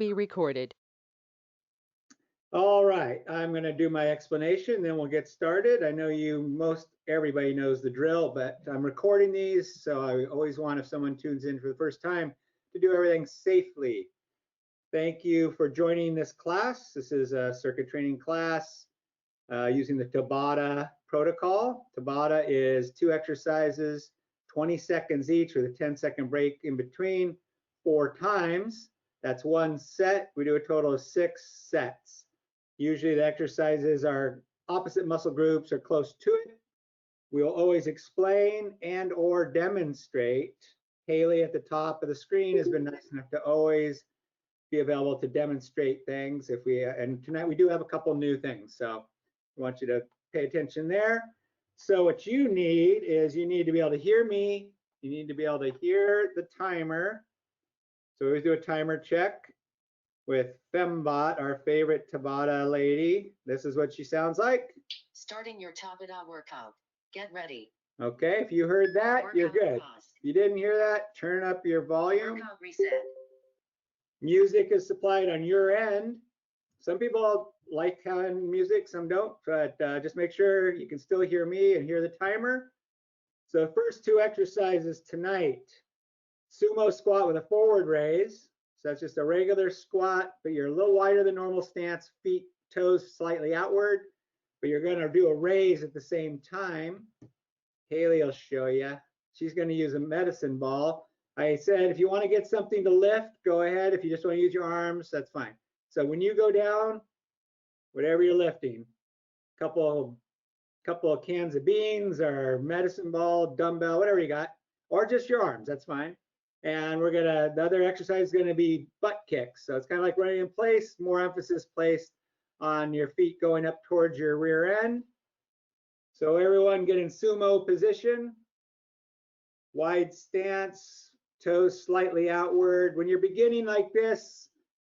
be recorded. All right, I'm going to do my explanation, then we'll get started. I know everybody knows the drill, but I'm recording these, so I always want, if someone tunes in for the first time, to do everything safely. Thank you for joining this class. This is a circuit training class using the Tabata protocol. Tabata is 2 exercises, 20 seconds each with a 10-second break in between, 4 times. That's 1 set. We do a total of 6 sets. Usually the exercises are opposite muscle groups or close to it. We'll always explain and or demonstrate. Haley at the top of the screen has been nice enough to always be available to demonstrate things. And tonight we do have a couple new things, so I want you to pay attention there. So what you need is you need to be able to hear me. You need to be able to hear the timer. So we always do a timer check with Fembot, our favorite Tabata lady. This is what she sounds like. Starting your Tabata workout. Get ready. Okay, if you heard that, Workout you're good. pause. If you didn't hear that, turn up your volume. Workout reset. Music is supplied on your end. Some people like having music, some don't, but just make sure you can still hear me and hear the timer. So the first 2 exercises tonight, sumo squat with a forward raise. So that's just a regular squat, but you're a little wider than normal stance, feet, toes slightly outward, but you're gonna do a raise at the same time. Haley will show you. She's gonna use a medicine ball. I said, if you wanna get something to lift, go ahead. If you just wanna use your arms, that's fine. So when you go down, whatever you're lifting, couple of cans of beans or medicine ball, dumbbell, whatever you got, or just your arms, that's fine. And the other exercise is gonna be butt kicks. So it's kind of like running in place, more emphasis placed on your feet going up towards your rear end. So everyone get in sumo position, wide stance, toes slightly outward. When you're beginning like this,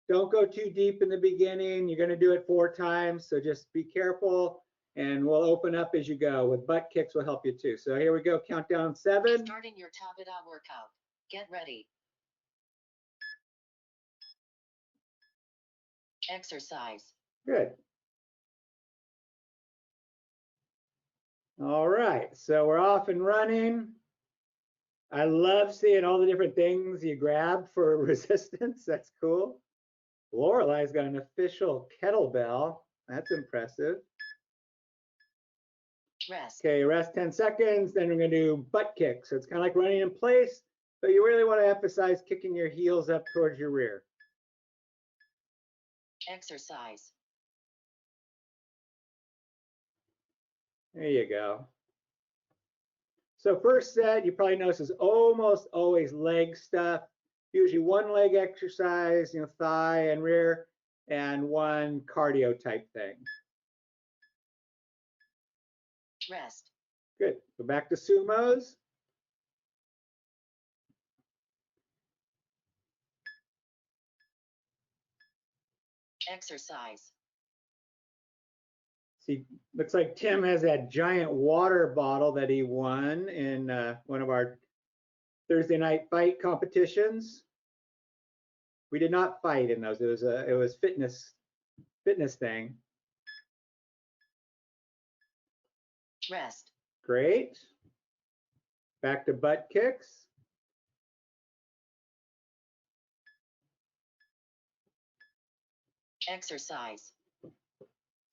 don't go too deep in the beginning. You're gonna do it 4 times, so just be careful, and we'll open up as you go. With butt kicks will help you too. So here we go, countdown 7. Starting your Tabata workout. Get ready. Exercise. Good. All right, so we're off and running. I love seeing all the different things you grab for resistance. That's cool. Lorelai's got an official kettlebell. That's impressive. Rest. Okay, rest 10 seconds, then we're gonna do butt kicks. So it's kind of like running in place, but you really want to emphasize kicking your heels up towards your rear. Exercise. There you go. So first set, you probably notice, is almost always leg stuff. Usually 1 leg exercise, thigh and rear, and 1 cardio type thing. Rest. Good. Go back to sumos. Exercise. See, looks like Tim has that giant water bottle that he won in one of our Thursday night fight competitions. We did not fight in those. It was fitness thing. Rest. Great. Back to butt kicks. Exercise.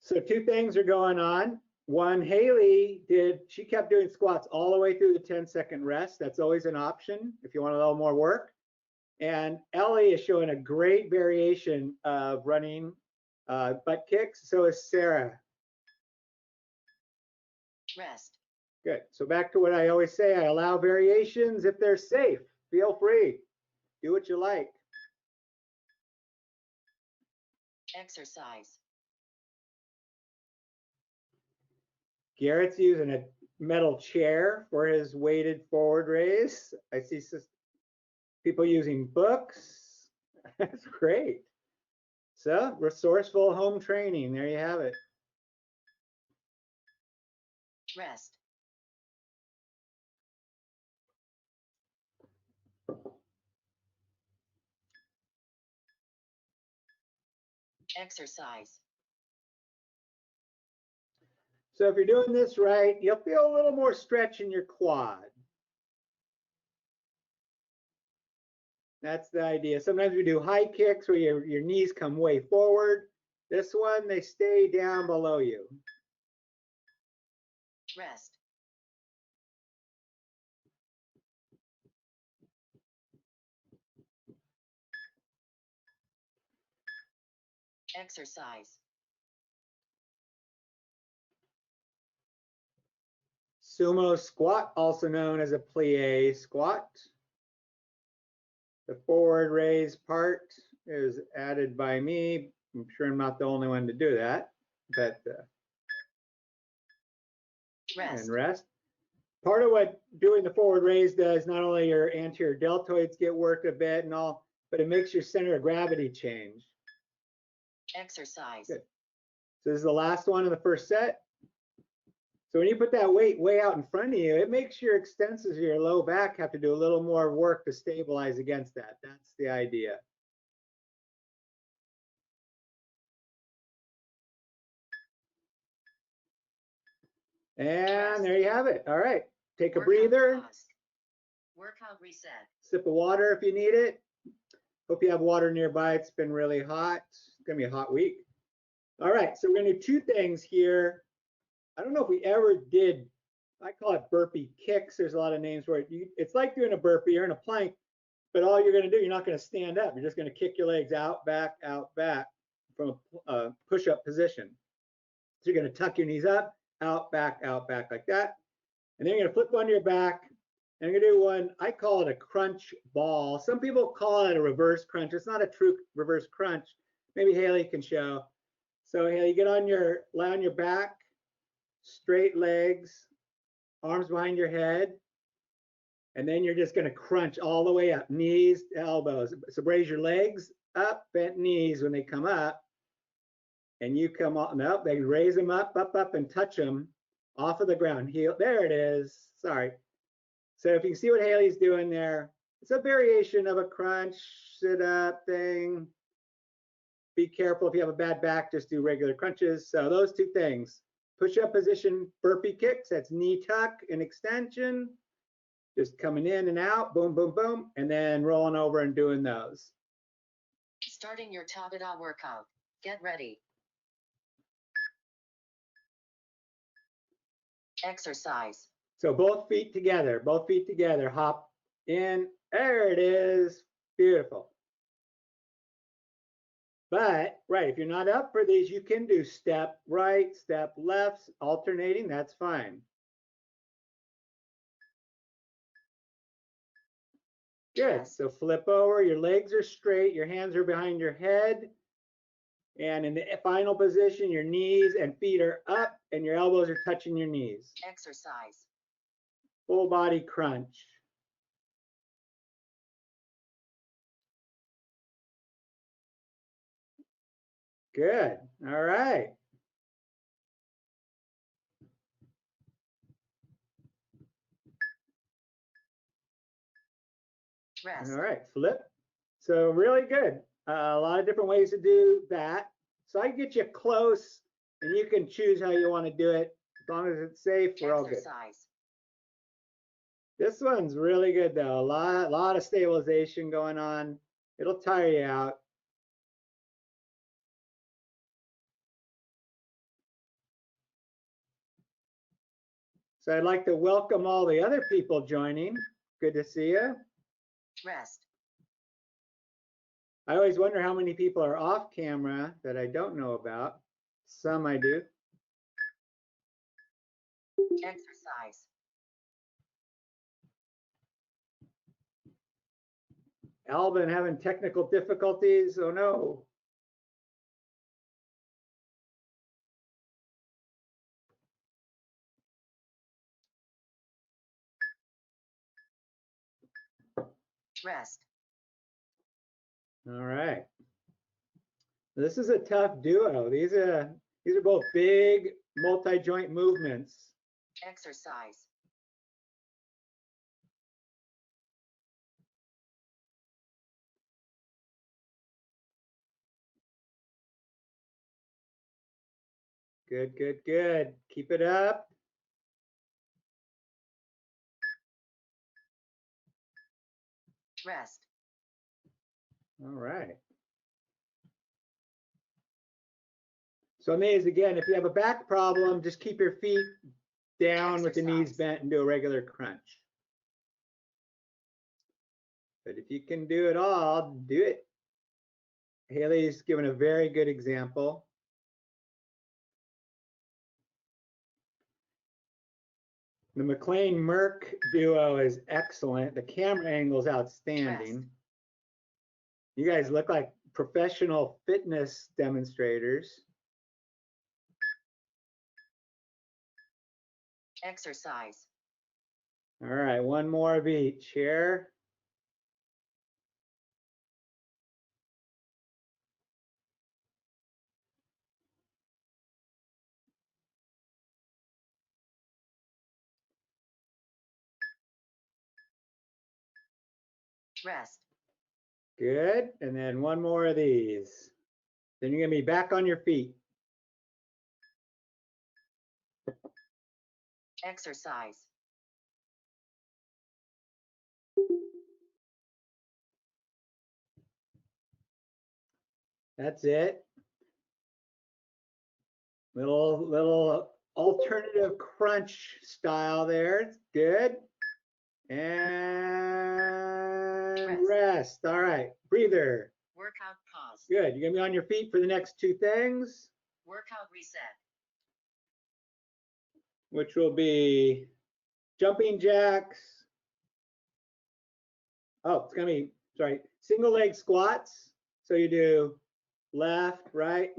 So 2 things are going on. One, Haley she kept doing squats all the way through the 10-second rest. That's always an option if you want a little more work. And Ellie is showing a great variation of running butt kicks. So is Sarah. Rest. Good. So back to what I always say, I allow variations if they're safe. Feel free. Do what you like. Exercise. Garrett's using a metal chair for his weighted forward raise. I see people using books. That's great. So resourceful home training. There you have it. Rest. Exercise. So if you're doing this right, you'll feel a little more stretch in your quad. That's the idea. Sometimes we do high kicks where your knees come way forward. This one, they stay down below you. Rest. Exercise. Sumo squat, also known as a plie squat. The forward raise part is added by me. I'm sure I'm not the only one to do that, but Rest. and rest. Part of what doing the forward raise does, not only your anterior deltoids get worked a bit and all, but it makes your center of gravity change. Exercise. Good. So this is the last one in the first set. So when you put that weight way out in front of you, it makes your extensors of your low back have to do a little more work to stabilize against that. That's the idea. And there you have it. All right. Take a Workout breather. pause. Workout reset. Sip of water if you need it. Hope you have water nearby. It's been really hot. It's going to be a hot week. All right. So we're going to do two things here. I don't know if we ever did, I call it burpee kicks. There's a lot of names for it. It's like doing a burpee. You're in a plank, but all you're going to do, you're not going to stand up. You're just going to kick your legs out, back from a push-up position. So you're going to tuck your knees up, out, back like that. And then you're going to flip on your back. And you're going to do one, I call it a crunch ball. Some people call it a reverse crunch. It's not a true reverse crunch. Maybe Haley can show. So Haley, you lay on your back, straight legs, arms behind your head. And then you're just going to crunch all the way up, knees to elbows. So raise your legs up, bent knees when they come up. And you come up, no, they raise them up, and touch them off of the ground. Heel, there it is. Sorry. So if you can see what Haley's doing there, it's a variation of a crunch, sit up thing. Be careful if you have a bad back, just do regular crunches. So those two things, push up position, burpee kicks, that's knee tuck and extension, just coming in and out, boom, boom, boom, and then rolling over and doing those. Starting your Tabata workout. Get ready. Exercise. So both feet together, hop in, there it is, beautiful. But, right, if you're not up for these, you can do step right, step left, alternating, that's fine. Good, so flip over, your legs are straight, your hands are behind your head. And in the final position, your knees and feet are up and your elbows are touching your knees. Exercise. Full body crunch. Good, all right. Rest. All right, flip. So really good. A lot of different ways to do that. So I get you close and you can choose how you want to do it. As long as it's safe, we're all good. This one's really good though. A lot of stabilization going on. It'll tire you out. So I'd like to welcome all the other people joining. Good to see you. Rest. I always wonder how many people are off camera that I don't know about. Some I do. Exercise. Alvin having technical difficulties. Oh no. Rest. All right. This is a tough duo. These are both big multi-joint movements. Exercise. Good, good, good. Keep it up. Rest. All right. So Maze, again, if you have a back problem, just keep your feet down with the knees bent and do a regular crunch. But if you can do it all, do it. Haley's given a very good example. The McLean-Merck duo is excellent. The camera angle is outstanding. Rest. You guys look like professional fitness demonstrators. Exercise. All right, one more of each here. Rest. Good, and then one more of these. Then you're gonna be back on your feet. Exercise. That's it. Little alternative crunch style there. It's good. And rest. All right, breather. Workout pause. Good. You're gonna be on your feet for the next two things, Workout reset. which will be jumping jacks. Oh, it's gonna be, sorry, single leg squats. So you do left, right,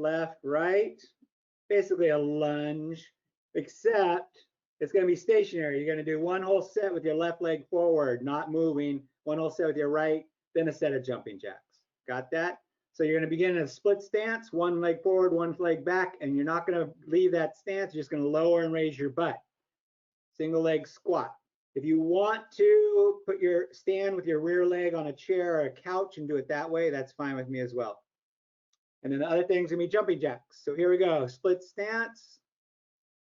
basically a lunge, except it's gonna be stationary. You're gonna do one whole set with your left leg forward, not moving, one whole set with your right, then a set of jumping jacks. Got that? So you're gonna begin in a split stance, one leg forward, one leg back, and you're not gonna leave that stance, you're just gonna lower and raise your butt. Single leg squat. If you want to put your stand with your rear leg on a chair or a couch and do it that way, that's fine with me as well. And then the other thing's gonna be jumping jacks. So here we go, split stance.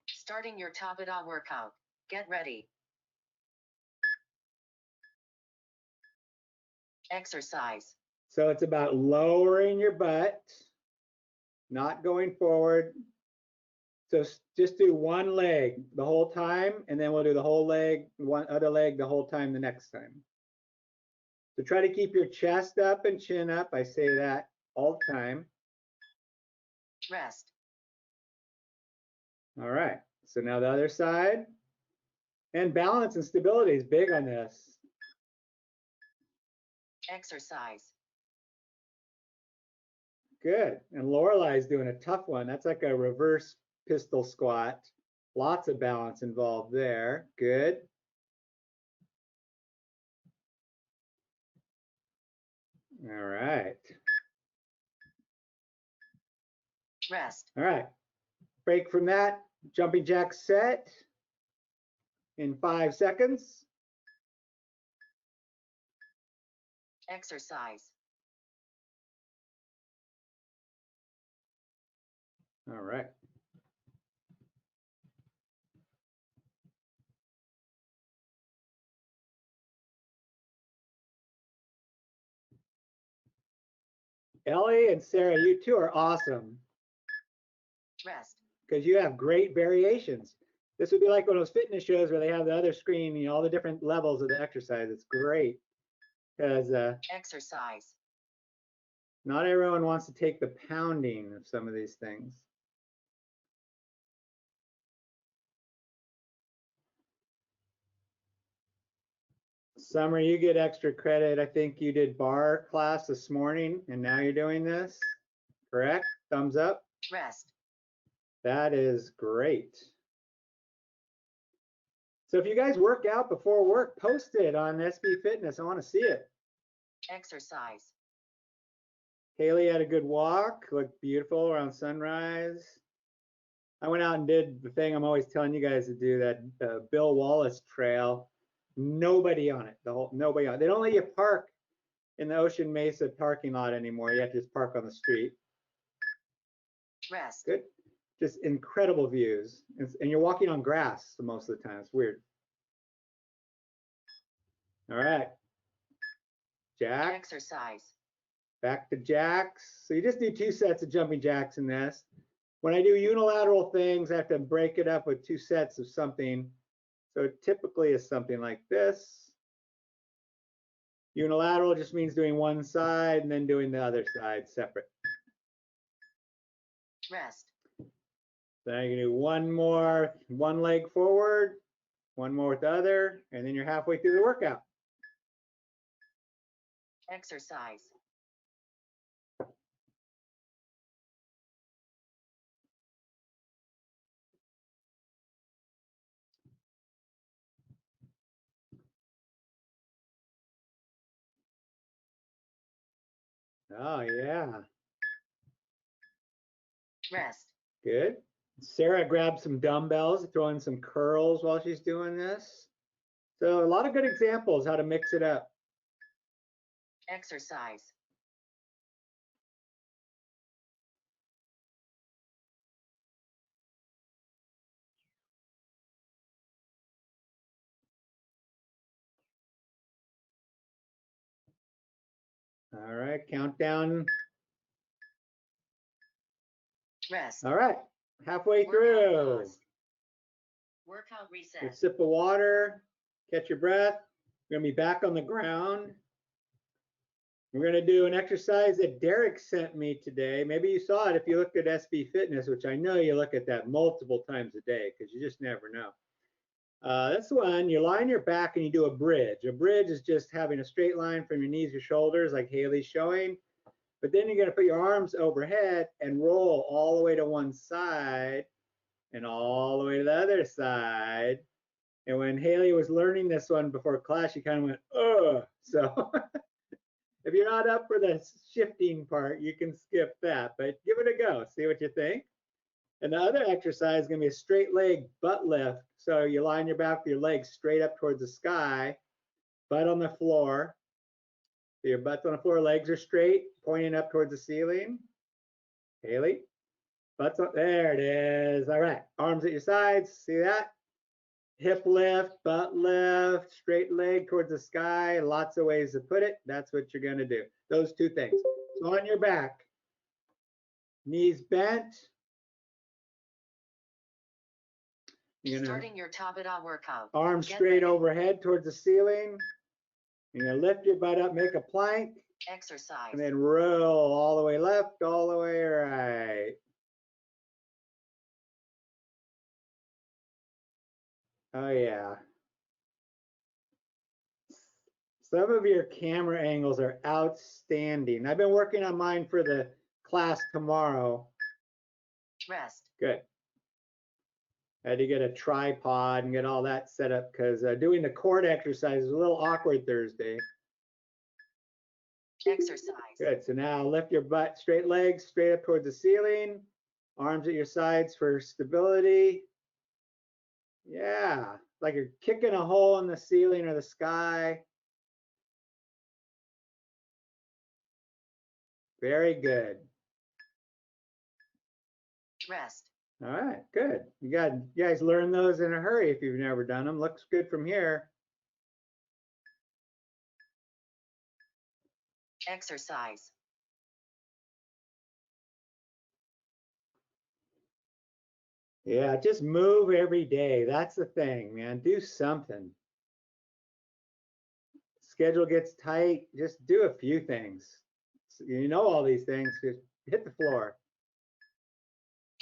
Starting your Tabata workout. Get ready. Exercise. So it's about lowering your butt, not going forward. So just do one leg the whole time, and then we'll do the whole leg, one other leg the whole time the next time. So try to keep your chest up and chin up. I say that all the time. Rest. All right, so now the other side. And balance and stability is big on this. Exercise. Good, and Lorelai's doing a tough one. That's like a reverse pistol squat. Lots of balance involved there. Good. All right. Rest. All right. Break from that. Jumping jack set in 5 seconds. Exercise. All right. Ellie and Sarah, you two are awesome Rest. because you have great variations. This would be like one of those fitness shows where they have the other screen, you know, all the different levels of the exercise. It's great because Exercise. not everyone wants to take the pounding of some of these things. Summer, you get extra credit. I think you did bar class this morning and now you're doing this, correct? Thumbs up. Rest. That is great. So if you guys work out before work, post it on SB Fitness. I want to see it. Exercise. Haley had a good walk, looked beautiful around sunrise. I went out and did the thing I'm always telling you guys to do, that Bill Wallace trail. Nobody on it, nobody on it. They don't let you park in the Ocean Mesa parking lot anymore. You have to just park on the street. Rest. Good. Just incredible views. And you're walking on grass most of the time. It's weird. All right. Jack. Exercise. Back to jacks. So you just do 2 sets of jumping jacks in this. When I do unilateral things, I have to break it up with 2 sets of something. So it typically is something like this. Unilateral just means doing one side and then doing the other side separate. Rest. Then you can do one more, one leg forward, one more with the other, and then you're halfway through the workout. Exercise. Oh, yeah. Rest. Good. Sarah grabbed some dumbbells, throwing some curls while she's doing this. So a lot of good examples how to mix it up. Exercise. All right, countdown. Rest. All right, halfway Workout through. pause. Workout Good reset. sip of water, catch your breath. We're gonna be back on the ground. We're gonna do an exercise that Derek sent me today. Maybe you saw it if you looked at SB Fitness, which I know you look at that multiple times a day because you just never know. That's the one. You lie on your back and you do a bridge. A bridge is just having a straight line from your knees to shoulders like Haley's showing. But then you're gonna put your arms overhead and roll all the way to one side and all the way to the other side. And when Haley was learning this one before class, she kind of went, ugh. So if you're not up for the shifting part, you can skip that, but give it a go. See what you think. And the other exercise is going to be a straight leg butt lift. So you lie on your back with your legs straight up towards the sky, butt on the floor. So your butt's on the floor, legs are straight, pointing up towards the ceiling. Haley, butt's on, there it is. All right, arms at your sides, see that? Hip lift, butt lift, straight leg towards the sky, lots of ways to put it. That's what you're gonna do, those 2 things. So on your back, knees bent. You're gonna Starting your Tabata workout. arms Get straight ready. overhead towards the ceiling. You're gonna lift your butt up, make a plank, Exercise. and then roll all the way left, all the way right. Oh yeah. Some of your camera angles are outstanding. I've been working on mine for the class tomorrow. Rest. Good. I had to get a tripod and get all that set up because doing the cord exercise is a little awkward Thursday. Exercise. Good. So now lift your butt, straight legs, straight up towards the ceiling. Arms at your sides for stability. Yeah, like you're kicking a hole in the ceiling or the sky. Very good. Rest. All right, good. You guys learn those in a hurry if you've never done them. Looks good from here. Exercise. Yeah, just move every day. That's the thing, man. Do something. Schedule gets tight. Just do a few things. You know all these things. Just hit the floor.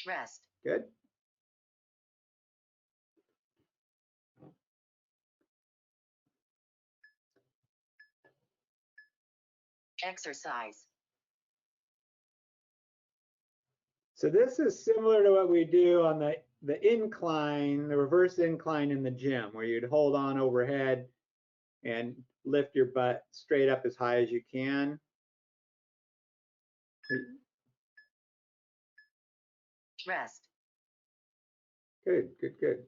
Rest. Good. Exercise. So this is similar to what we do on the incline, the reverse incline in the gym, where you'd hold on overhead and lift your butt straight up as high as you can. Rest. Good, good, good.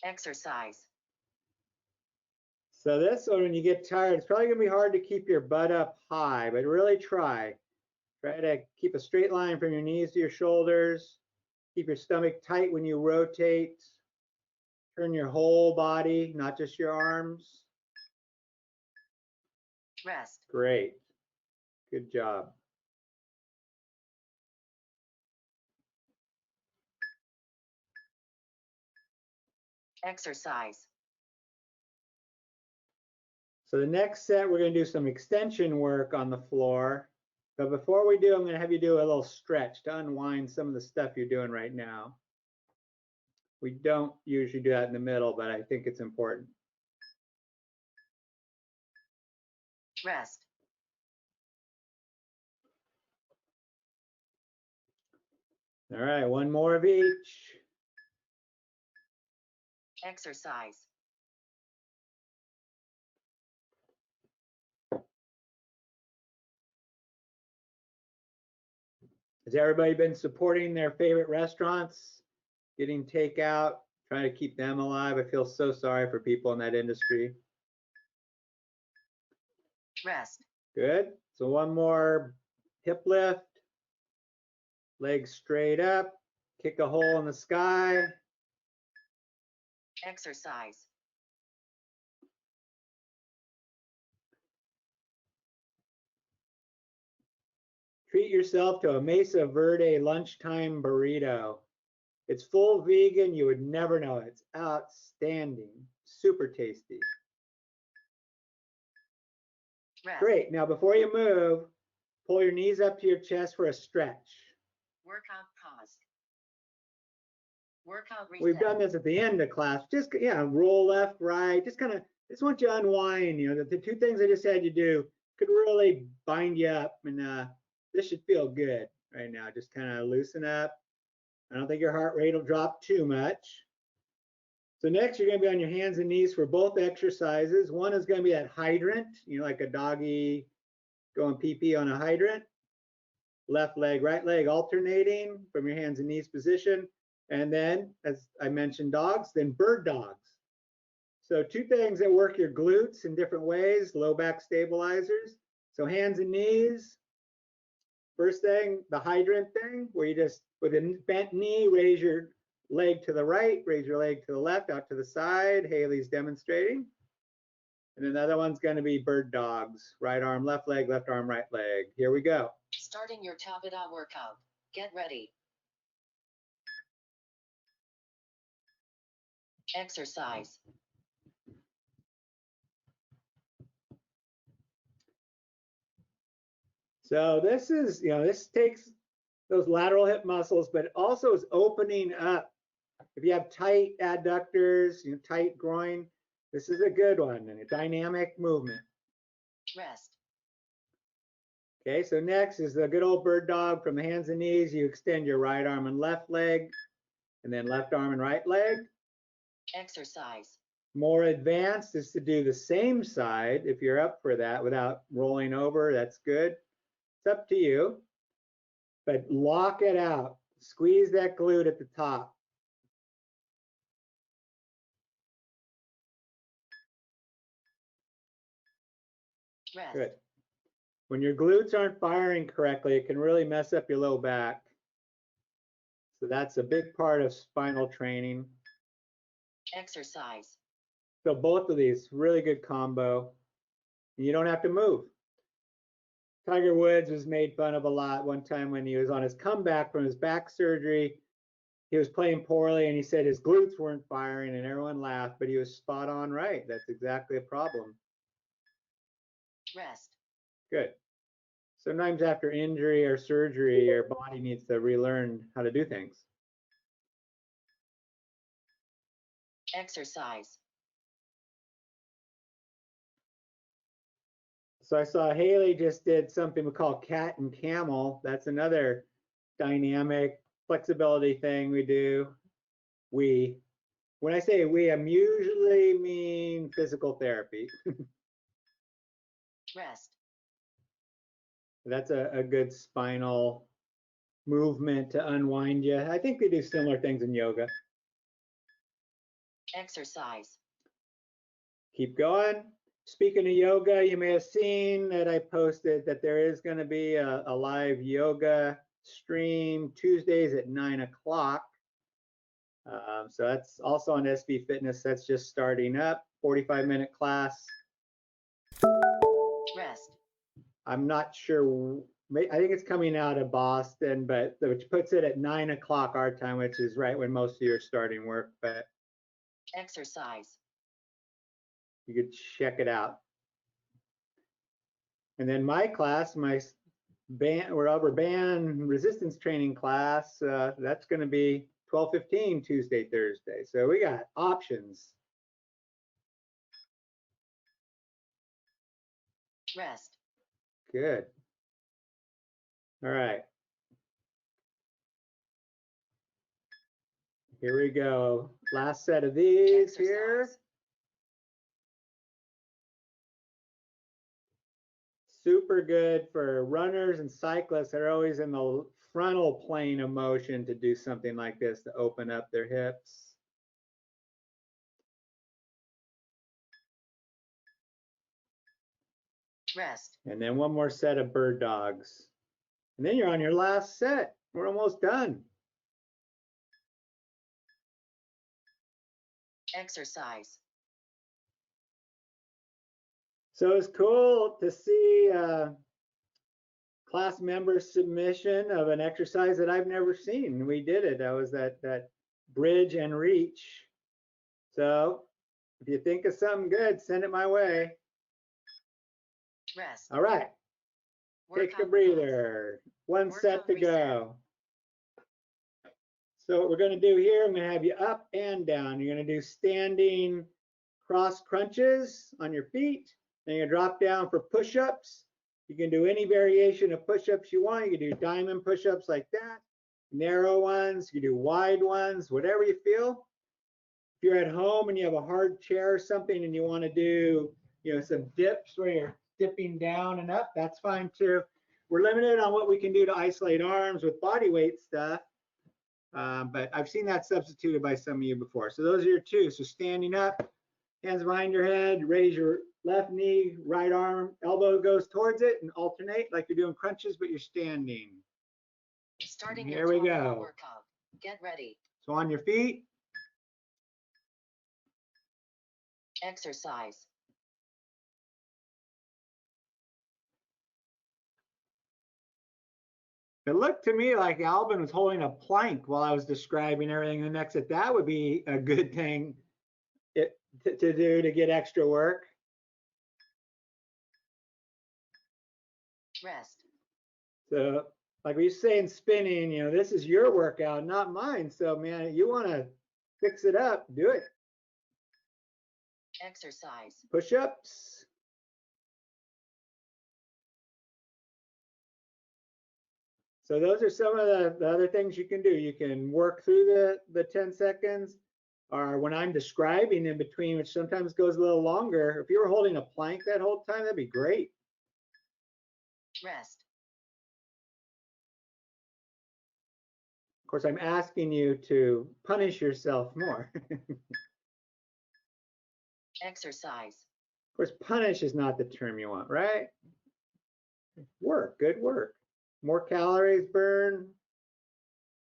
Exercise. So this one, when you get tired, it's probably gonna be hard to keep your butt up high, but really try. Try to keep a straight line from your knees to your shoulders. Keep your stomach tight when you rotate. Turn your whole body, not just your arms. Rest. Great. Good job. Exercise. So the next set, we're going to do some extension work on the floor. But before we do, I'm going to have you do a little stretch to unwind some of the stuff you're doing right now. We don't usually do that in the middle, but I think it's important. Rest. All right, one more of each. Exercise. Has everybody been supporting their favorite restaurants, getting takeout, trying to keep them alive? I feel so sorry for people in that industry. Rest. Good. So one more hip lift, legs straight up, kick a hole in the sky. Exercise. Treat yourself to a Mesa Verde lunchtime burrito. It's full vegan. You would never know it. It's outstanding. Super tasty. Rest. Great. Now, before you move, pull your knees up to your chest for a stretch. Workout pause. Workout reset. We've done this at the end of class. Just, yeah, roll left, right. Just want you to unwind. You know, the two things I just had you do could really bind you up, and this should feel good right now. Just kind of loosen up. I don't think your heart rate will drop too much. So next, you're going to be on your hands and knees for both exercises. One is going to be that hydrant, you know, like a doggy going pee-pee on a hydrant. Left leg, right leg alternating from your hands and knees position. And then, as I mentioned, dogs, then bird dogs. So two things that work your glutes in different ways, low back stabilizers. So hands and knees. First thing, the hydrant thing, where you just, with a bent knee, raise your leg to the right, raise your leg to the left, out to the side. Haley's demonstrating. And another one's going to be bird dogs. Right arm, left leg, left arm, right leg. Here we go. Starting your Tabata workout. Get ready. Exercise. So this is, you know, this takes those lateral hip muscles, but it also is opening up. If you have tight adductors, you know, tight groin, this is a good one, and a dynamic movement. Rest. Okay, so next is the good old bird dog. From the hands and knees, you extend your right arm and left leg, and then left arm and right leg. Exercise. More advanced is to do the same side if you're up for that without rolling over. That's good. It's up to you. But lock it out. Squeeze that glute at the top. Rest. Good. When your glutes aren't firing correctly, it can really mess up your low back. So that's a big part of spinal training. Exercise. So both of these, really good combo. You don't have to move. Tiger Woods was made fun of a lot one time when he was on his comeback from his back surgery. He was playing poorly and he said his glutes weren't firing and everyone laughed, but he was spot on right. That's exactly a problem. Rest. Good. Sometimes after injury or surgery, your body needs to relearn how to do things. Exercise. So I saw Haley just did something we call cat and camel. That's another dynamic flexibility thing we do. When I say we, I'm usually mean physical therapy. Rest. That's a good spinal movement to unwind you. I think we do similar things in yoga. Exercise. Keep going. Speaking of yoga, you may have seen that I posted that there is going to be a live yoga stream Tuesdays at 9 o'clock. So that's also on SB Fitness. That's just starting up, 45-minute class. Rest. I'm not sure. I think it's coming out of Boston, but which puts it at 9 o'clock our time, which is right when most of you are starting work. But Exercise. you could check it out. And then my class, my rubber band resistance training class, that's going to be 12:15 Tuesday, Thursday. So we got options. Rest. Good. All right. Here we go. Last set of these Exercise. here. Super good for runners and cyclists that are always in the frontal plane of motion to do something like this to open up their hips. Rest. And then one more set of bird dogs. And then you're on your last set. We're almost done. Exercise. So it's cool to see class member submission of an exercise that I've never seen. We did it. That was that bridge and reach. So if you think of something good, send it my way. Rest. All right. Take a Workout breather. One set Workout to reset. go. So what we're going to do here, I'm going to have you up and down. You're going to do standing cross crunches on your feet. Then you drop down for push-ups. You can do any variation of push-ups you want. You can do diamond push-ups like that, narrow ones, you can do wide ones, whatever you feel. If you're at home and you have a hard chair or something and you want to do, some dips where you're dipping down and up, that's fine too. We're limited on what we can do to isolate arms with body weight stuff, but I've seen that substituted by some of you before. So those are your two. So standing up, hands behind your head, raise your left knee, right arm, elbow goes towards it, and alternate like you're doing crunches, but you're standing. Starting Here your we Tabata go. workout. Get ready. So on your feet. Exercise. It looked to me like Alvin was holding a plank while I was describing everything. The next that would be a good thing to do to get extra work. Rest. So like we say in spinning, this is your workout, not mine. So man, you want to fix it up, do it. Exercise. Push-ups. So those are some of the other things you can do. You can work through the 10 seconds, or when I'm describing in between, which sometimes goes a little longer. If you were holding a plank that whole time, that'd be great. Rest. Of course, I'm asking you to punish yourself more. Exercise. Of course, punish is not the term you want, right? Work, good work. More calories burned,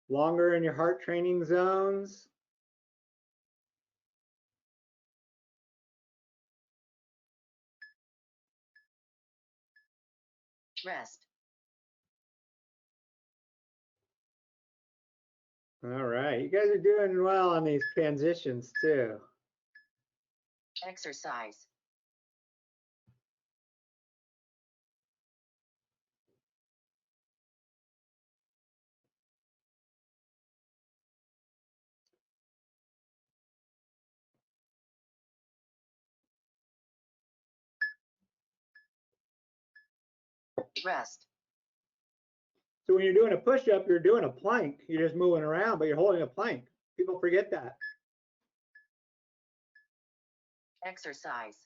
longer in your heart training zones. Rest. All right, you guys are doing well on these transitions too. Exercise. Rest. So when you're doing a push-up, you're doing a plank. You're just moving around, but you're holding a plank. People forget that. Exercise.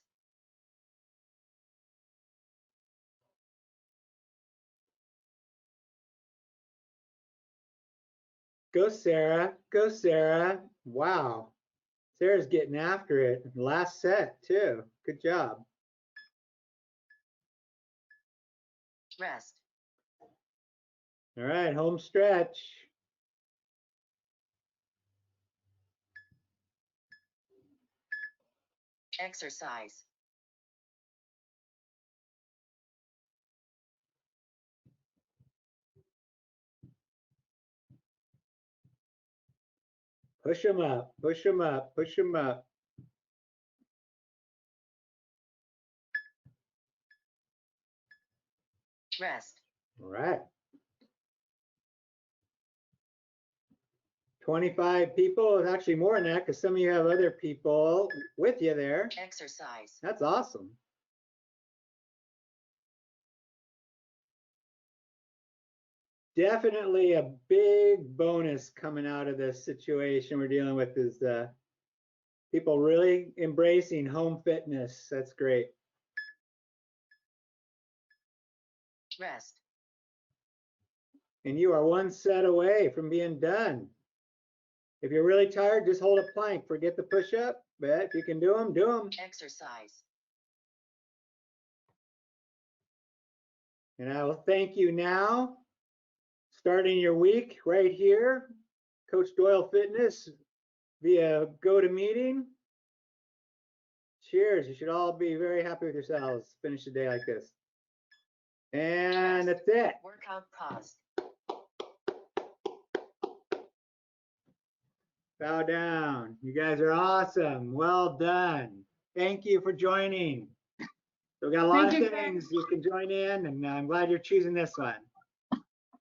Go, Sarah. Go, Sarah. Wow. Sarah's getting after it. Last set, too. Good job. Rest. All right, home stretch. Exercise. Push them up, push them up, push them up. Rest. All right. 25 people, it's actually more than that because some of you have other people with you there. Exercise. That's awesome. Definitely a big bonus coming out of this situation we're dealing with is people really embracing home fitness. That's great. Rest. And you are one set away from being done. If you're really tired, just hold a plank. Forget the push-up, but if you can do them, do them. Exercise. And I will thank you now, starting your week right here, Coach Doyle Fitness via GoToMeeting. Cheers. You should all be very happy with yourselves. Finish the day like this. And that's it. Workout paused. Bow down. You guys are awesome. Well done. Thank you for joining. So we got a lot of things you can join in, and I'm glad you're choosing this one.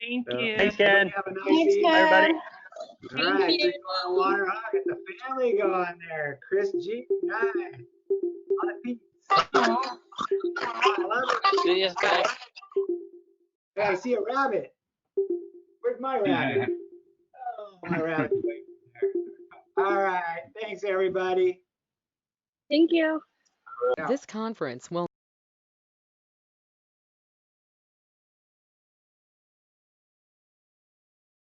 Thank So, you. Thanks, Ken. Have a nice Thanks, evening. Ken. Everybody. All right, drink a lot of water. Oh, get the family going there. Chris G. Nice. A lot of peace. Oh, I love it. See you guys. Hey, I see a rabbit. Where's my rabbit? Oh, my rabbit's waiting there. All right. Thanks, everybody. Thank you. Yeah. This conference will